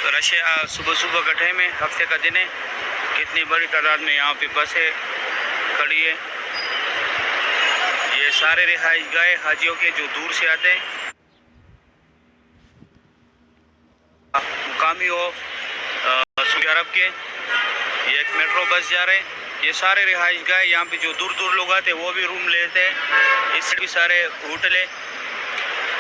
Rush सुबह सुबह का टाइम है, हफ्ते का दिन है। कितनी बड़ी तादाद में यहाँ पे बसें खड़ी है। ये सारे रिहाइश गाह हाजियों के जो दूर से आते हैं, मुकामी हो सऊदी अरब के। ये एक मेट्रो बस जा रहे हैं। ये सारे रिहाइश गाह यहाँ पे जो दूर दूर लोग आते हैं वो भी रूम लेते हैं। इससे भी सारे होटल है।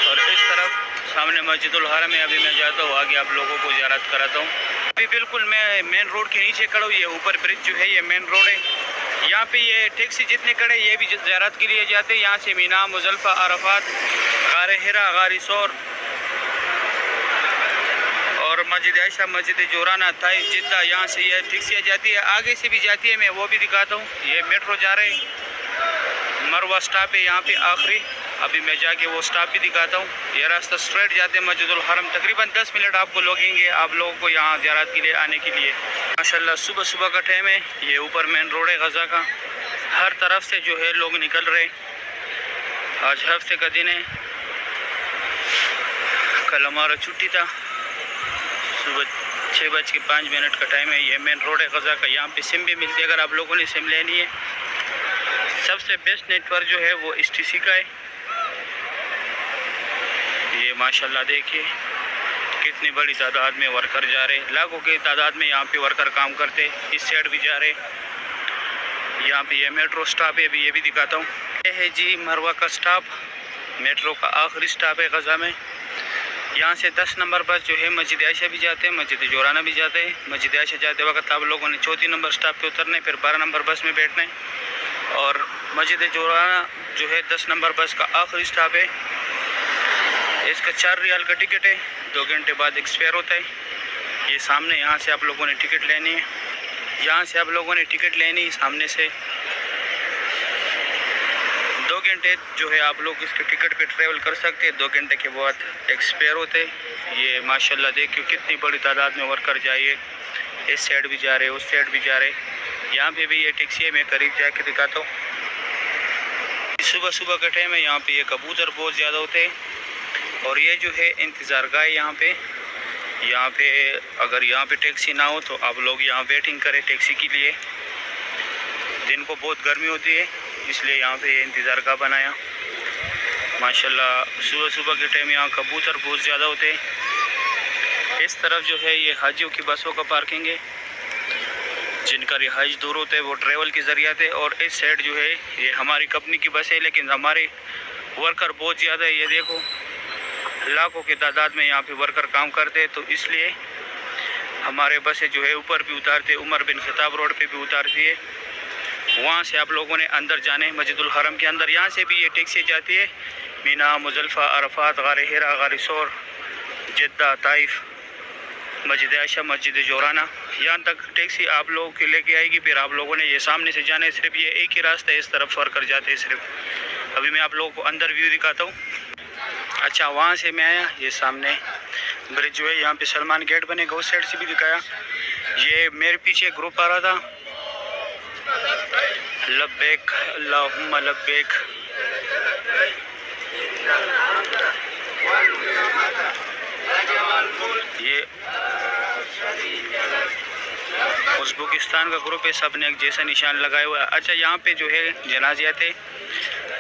और इस तरफ सामने मस्जिदुल हरम है। अभी मैं जाता हूँ आगे, आप लोगों को ज़ियारत कराता हूँ। अभी बिल्कुल मैं मेन रोड के नीचे खड़ा हूँ। ये ऊपर ब्रिज जो है ये मेन रोड है। यहाँ पे ये टैक्सी जितने खड़े ये भी ज़ियारत के लिए जाते हैं। यहाँ से मीना, मुज़ल्फ़ा, अरफात, गार हिरा, गार सौर और मस्जिद आयशा, मस्जिद जोराना, ताइफ, जिद्दा, यहाँ से ये टैक्सियाँ जाती है। आगे से भी जाती है, मैं वो भी दिखाता हूँ। ये मेट्रो जा रहे हैं। मरवा स्टॉप है यहाँ पे आखिरी। अभी मैं जाके वो स्टॉप भी दिखाता हूँ। ये रास्ता स्ट्रेट जाते हैं मस्जिदुल हरम। तकरीबन 10 मिनट आपको लगेंगे आप लोगों को यहाँ ज़ियारत के लिए आने के लिए। माशाल्लाह सुबह सुबह का टाइम है। ये ऊपर मेन रोड है गज़ा का। हर तरफ से जो है लोग निकल रहे। आज हफ्ते का दिन है। कल हमारा छुट्टी था। सुबह 6:05 का टाइम है। ये मेन रोड है गज़ा का। यहाँ पे सिम भी मिलती है अगर आप लोगों ने सिम लेनी है। सबसे बेस्ट नेटवर्क जो है वो STC का है। ये माशाल्लाह देखिए कितनी बड़ी तादाद में वर्कर जा रहे हैं। लाखों की तादाद में यहाँ पे वर्कर काम करते। इस साइड भी जा रहे। यहाँ पे ये मेट्रो स्टॉप है। अभी ये भी दिखाता हूँ। ये है जी मरवा का स्टॉप। मेट्रो का आखिरी स्टॉप है गज़ा में। यहाँ से 10 नंबर बस जो है मस्जिद आयशा भी जाते हैं, मस्जिद जोराना भी जाते हैं। मस्जिद आयशा जाते वक्त आप लोगों ने 34 नंबर स्टॉप पे उतरना है, फिर 12 नंबर बस में बैठना है। और मस्जिद जोराना जो है 10 नंबर बस का आखिरी स्टॉप है। इसका 4 रियाल का टिकट है। 2 घंटे बाद एक्सपायर होता है। ये सामने यहाँ से आप लोगों ने टिकट लेनी है। यहाँ से आप लोगों ने टिकट लेनी है सामने से। 2 घंटे जो है आप लोग इसके टिकट पे ट्रेवल कर सकते हैं। 2 घंटे के बाद एक्सपायर होते हैं। ये माशाल्लाह देखिए कितनी बड़ी तादाद में वर्कर जाइए। इस साइड भी जा रहे, उस साइड भी जा रहे। यहाँ पे भी ये टैक्सी है। मैं करीब जाके दिखाता हूँ। सुबह सुबह का टाइम है। यहाँ पे ये कबूतर बहुत ज़्यादा होते हैं। और ये जो है इंतज़ार गाह यहाँ पे अगर यहाँ पे टैक्सी ना हो तो आप लोग यहाँ वेटिंग करें टैक्सी के लिए। दिन को बहुत गर्मी होती है इसलिए यहाँ पे ये इंतज़ार गाह बनाया। माशाल्लाह सुबह सुबह के टाइम यहाँ कबूतर बहुत ज़्यादा होते हैं। इस तरफ जो है ये हाजियों की बसों का पार्किंग है। जिनका रिहाइश दूर होते है वो ट्रेवल के ज़रिए थे। और इस साइड जो है ये हमारी कंपनी की बस है, लेकिन हमारे वर्कर बहुत ज़्यादा है। ये देखो लाखों की तादाद में यहाँ पे वर्कर काम करते हैं, तो इसलिए हमारे बसें जो है ऊपर भी उतारते, उमर बिन खिताब रोड पे भी उतारती है। वहाँ से आप लोगों ने अंदर जाने मस्जिदुल हरम के अंदर। यहाँ से भी ये टैक्सी जाती है मीना, मुज़ल्फ़ा, अरफात, गार हिरा, गार सौर, जिद्दा, ताइफ, मस्जिद आयशा, मस्जिद जोराना। यहाँ तक टैक्सी आप लोगों के लेके आएगी। फिर आप लोगों ने ये सामने से जाना है। सिर्फ ये एक ही रास्ता है, इस तरफ वर्कर जाते हैं सिर्फ। अभी मैं आप लोगों को अंदर व्यू दिखाता हूँ। अच्छा वहाँ से मैं आया। ये सामने ब्रिज जो है यहाँ पे सलमान गेट बनेगा, उस साइड से भी दिखाया। ये मेरे पीछे ग्रुप आ रहा था। लब्बैक अल्लाहुम्मा लब्बैक। ये उज़्बेकिस्तान का ग्रुप है। सब ने एक जैसा निशान लगाया हुआ है। अच्छा यहाँ पे जो है जनाजे आते,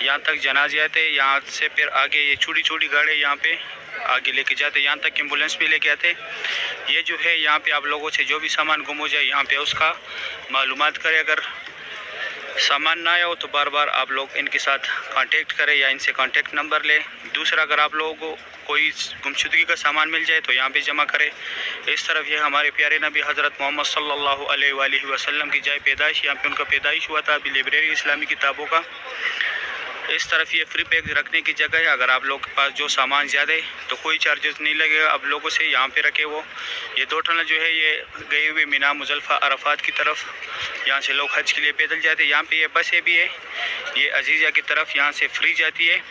यहाँ तक जनाजे आते। यहाँ से फिर आगे ये छोटी छोटी गाड़ी यहाँ पे आगे लेके जाते। यहाँ तक एम्बुलेंस भी लेके आते। ये जो है यहाँ पे आप लोगों से जो भी सामान गुम हो जाए यहाँ पे उसका मालूमात करें। अगर सामान ना आया हो तो बार बार आप लोग इनके साथ कांटेक्ट करें या इनसे कांटेक्ट नंबर लें। दूसरा, अगर आप लोगों को कोई गुमशुदगी का सामान मिल जाए तो यहाँ पे जमा करें। इस तरफ ये हमारे प्यारे नबी हज़रत मोहम्मद सल्लल्लाहु अलैहि वसल्लम की जाए पैदाइश, यहाँ पे उनका पैदाइश हुआ था। अभी लाइब्रेरी इस्लामी किताबों का। इस तरफ ये फ्री पैक रखने की जगह है। अगर आप लोग के पास जो सामान ज़्यादा है तो कोई चार्जेस नहीं लगेगा। आप लोगों से यहाँ पे रखे वो। ये 2 टनल जो है ये गए हुए मीना, मुज़ल्फ़ा, अरफात की तरफ। यहाँ से लोग हज के लिए पैदल जाते हैं। यहाँ पे ये बसें भी है। ये अजीज़ा की तरफ यहाँ से फ्री जाती है।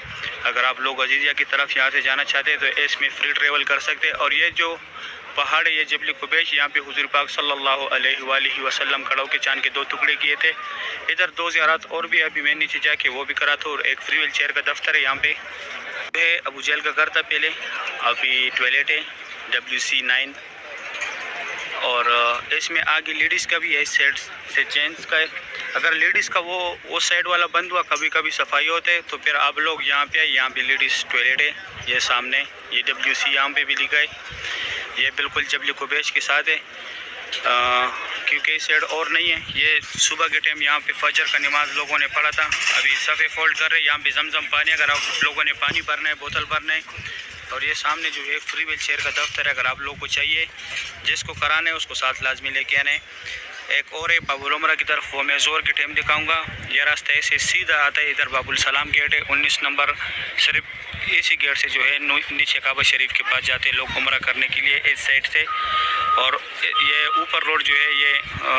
अगर आप लोग अजीज़ा की तरफ यहाँ से जाना चाहते हैं तो इसमें फ्री ट्रेवल कर सकते हैं। और ये जो पहाड़ है ये जबल कुबैश। यहाँ पे हुजूर पाक सल्लल्लाहु अलैहि वसल्लम खड़ों के चांद के 2 टुकड़े किए थे। इधर 2 ज़ियारत और भी अभी मैं नीचे जाके वो भी करा था। और एक फ्री व्हील चेयर का दफ्तर है यहाँ पे है। अबू जहल का घर था पहले, अभी टॉयलेट है WC9। और इसमें आगे लेडीज़ का भी है, इस साइड से जेंट्स का है। अगर लेडीज़ का वो साइड वाला बंद हुआ, कभी कभी सफाई होते तो फिर आप लोग यहाँ पे आए। यहाँ पे लेडीज़ टॉयलेट है, ये सामने ये WC यहाँ पे भी लिखा है। ये बिल्कुल जबल कुबैश के साथ है, क्योंकि इस साइड और नहीं है। ये सुबह के टाइम यहाँ पे फजर का नमाज लोगों ने पढ़ा था। अभी सफ़े फोल्ड कर रहे हैं। यहाँ पे जमजम पानी, अगर आप लोगों ने पानी भरना है, बोतल भरना है। और ये सामने जो है फ्री व्हील चेयर का दफ्तर है। अगर आप लोगों को चाहिए, जिसको कराना है उसको साथ लाजमी लेके आने। एक और है बाबुल उमरा की तरफ, वो मैं ज़ोर के टाइम दिखाऊंगा। ये रास्ता ऐसे सीधा आता है, इधर बाबुल सलाम गेट है 19 नंबर। सिर्फ इसी गेट से जो है नीचे काबा शरीफ के पास जाते हैं लोग उमरा करने के लिए इस साइड से। और ये ऊपर रोड जो है, ये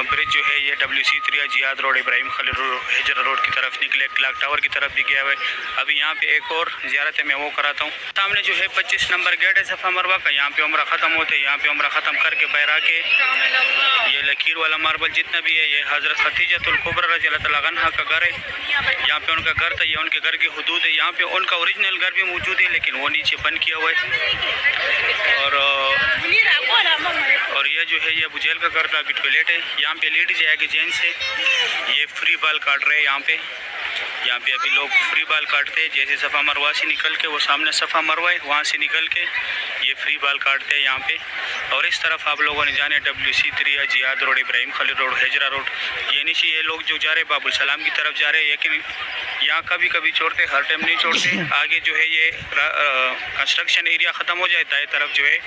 ब्रिज जो है, ये WC3 Ziyad road, Ibrahim Khalil road, Hijra road की तरफ निकले, क्लॉक टावर की तरफ भी गया हुआ है। अभी यहाँ पे एक और ज़ियारत है, मैं वो कराता हूँ। सामने जो है 25 नंबर गेट है सफ़ा मरवा का। यहाँ पे उमरा ख़त्म होते हैं। यहाँ पे उमरा ख़त्म करके बाहर आके ये लकीर वाला मार्बल जितना भी है, ये हज़रत खदीजतुल कुबरा रज़ियल्लाहु अन्हा का घर है। यहाँ पे उनका घर था, ये उनके घर की हुदूद है। यहाँ पे उनका ओरिजिनल घर भी मौजूद है, लेकिन वो नीचे बंद किया हुआ है। और ये जो है ये अबू जहल का घर था, अभी टॉयलेट है। यहाँ पे लेडीज है कि जेंट्स है, ये फ्री बाल काट रहे हैं। यहाँ पे अभी लोग फ्री बाल काटते हैं। जैसे सफ़ा मरवा से निकल के, वो सामने सफ़ा मरवा है, वहाँ से निकल के ये फ्री बाल काटते हैं यहाँ पे। और इस तरफ आप लोगों ने जाने WC3 Ziyad road, Ibrahim Khalil road, Hijra road. ये नीचे ये लोग जो जा रहे हैं बाबुल सलाम की तरफ जा रहे हैं, लेकिन यहाँ कभी कभी छोड़ते, हर टाइम नहीं छोड़ते। आगे जो है ये कंस्ट्रक्शन एरिया ख़त्म हो जाए, दाएं तरफ जो है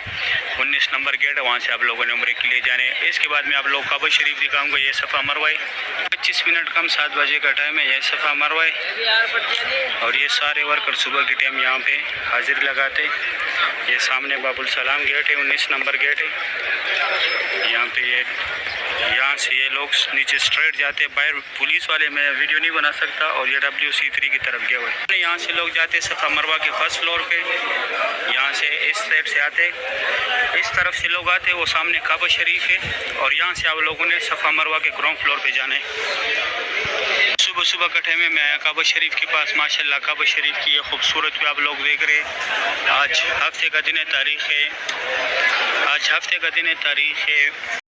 19 नंबर गेट है, वहाँ से आप लोगों ने उम्रे के लिए जाने। इसके बाद में आप लोग काबा शरीफ दिखाऊंगा। ये सफ़ा मरवा है, 25 मिनट कम 7 बजे का टाइम है। ये सफ़ा मरवा है। और ये सारे वर्कर सुबह के टाइम यहाँ पे हाजिर लगाते। ये सामने बाबुल सलाम गेट है, 19 नंबर गेट है। यहाँ पे ये यहाँ से ये लोग नीचे स्ट्रेट जाते हैं। बाहर पुलिस वाले, मैं वीडियो नहीं बना सकता। और ये WC3 की तरफ गया हुआ है। यहाँ से लोग जाते सफ़ा मरवा के फर्स्ट फ्लोर पे। यहाँ से इस साइड से आते, इस तरफ से लोग आते, वो सामने काबा शरीफ है। और यहाँ से आप लोगों ने सफ़ा मरवा के ग्राउंड फ्लोर पे जाना है। सुबह सुबह का टाइम है, मैं आया काबा शरीफ के पास। माशाल्लाह काबा शरीफ की ये खूबसूरत भी आप लोग देख रहे हैं। आज हफ्ते का दिन है, तारीख़ है, आज हफ्ते का दिन है, तारीख़ है